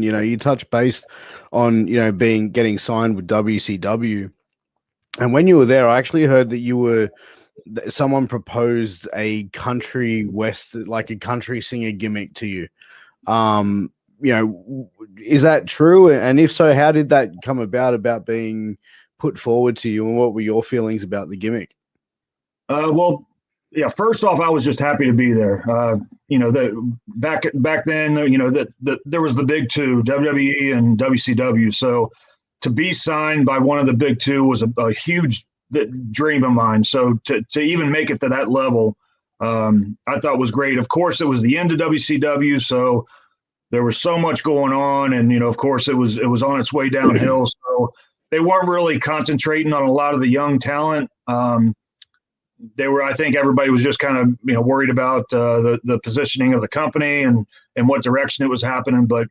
You know, you touched base on, getting signed with WCW. And when you were there, I actually heard that someone proposed a country like a country singer gimmick to you. Is that true? And if so, how did that come about being put forward to you? And what were your feelings about the gimmick? Well, yeah, first off, I was just happy to be there. Back then, there was the big two, WWE and WCW. So to be signed by one of the big two was a huge dream of mine. So to even make it to that level, I thought was great. Of course, it was the end of WCW, so there was so much going on, and of course, it was on its way downhill. So they weren't really concentrating on a lot of the young talent. I think everybody was just kind of worried about the positioning of the company and what direction it was happening. But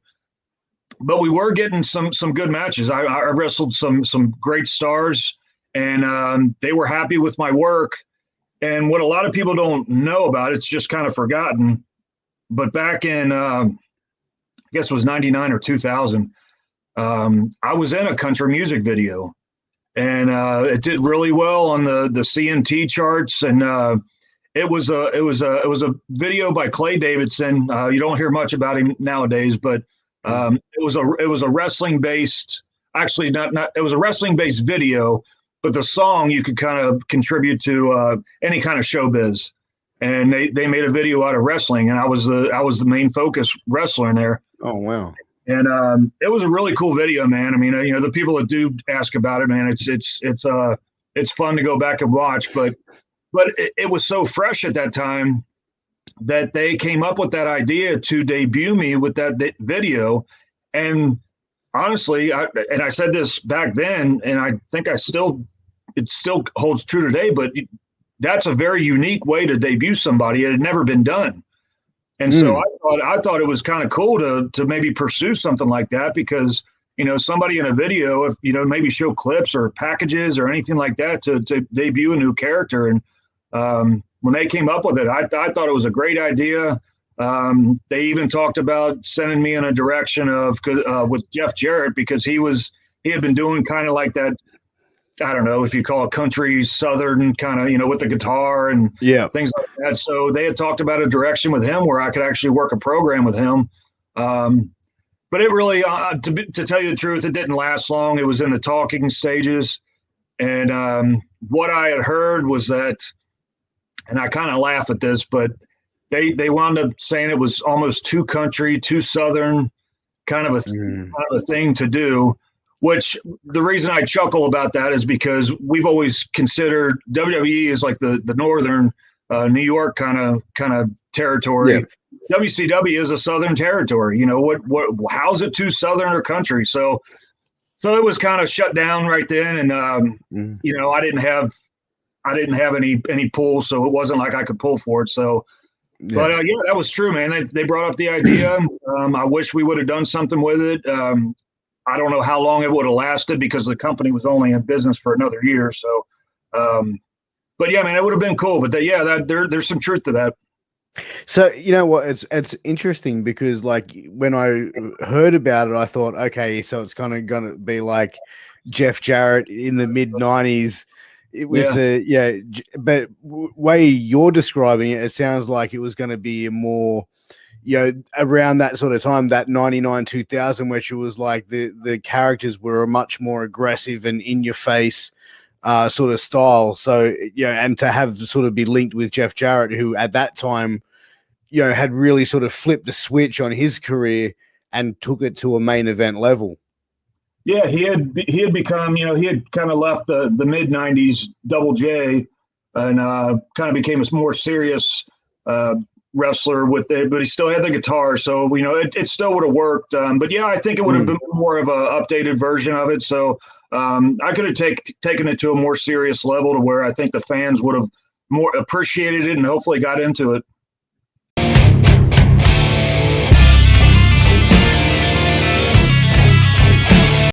we were getting some good matches. I wrestled some great stars, and they were happy with my work. And what a lot of people don't know about, it's just kind of forgotten. But back in I guess it was 99 or 2000, I was in a country music video. And it did really well on the CMT charts, and it was a video by Clay Davidson. You don't hear much about him nowadays, but it was a wrestling based. Actually, not it was a wrestling based video, but the song you could kind of contribute to any kind of showbiz, and they made a video out of wrestling, and I was the main focus wrestler in there. Oh wow. And it was a really cool video, man. I mean, the people that do ask about it, man, it's fun to go back and watch. But it was so fresh at that time that they came up with that idea to debut me with that video. And honestly, I said this back then, and I think it still holds true today. But that's a very unique way to debut somebody. It had never been done. And so I thought it was kind of cool to maybe pursue something like that, because, somebody in a video, if, maybe show clips or packages or anything like that to debut a new character. And when they came up with it, I thought it was a great idea. They even talked about sending me in a direction with Jeff Jarrett, because he had been doing kind of like that. I don't know if you call it country Southern kind of, with the guitar and things like that. So they had talked about a direction with him where I could actually work a program with him. But it really, to tell you the truth, it didn't last long. It was in the talking stages. And what I had heard was that, and I kind of laugh at this, but they wound up saying it was almost too country, too Southern kind of a thing to do. Which the reason I chuckle about that is because we've always considered WWE as like the northern New York kind of territory. Yeah. WCW is a southern territory. How's it too southern or country? So it was kind of shut down right then, and I didn't have any pull, so it wasn't like I could pull for it. So. Yeah. But that was true, man. They brought up the idea. I wish we would have done something with it. I don't know how long it would have lasted, because the company was only in business for another year. So, but yeah, man, it would have been cool. But there's some truth to that. So, you know what? It's interesting, because like when I heard about it, I thought, okay, so it's kind of going to be like Jeff Jarrett in the mid '90s with but way you're describing it, it sounds like it was going to be a more, around that sort of time, that 99, 2000, which it was like the characters were a much more aggressive and in your face sort of style. So, and to have sort of be linked with Jeff Jarrett, who at that time, had really sort of flipped the switch on his career and took it to a main event level. Yeah, he had become, he had kind of left the mid 90s Double J and kind of became a more serious wrestler with it, but he still had the guitar, so it still would have worked. But yeah, I think it would have been more of a updated version of it. So I could have taken it to a more serious level, to where I think the fans would have more appreciated it and hopefully got into it.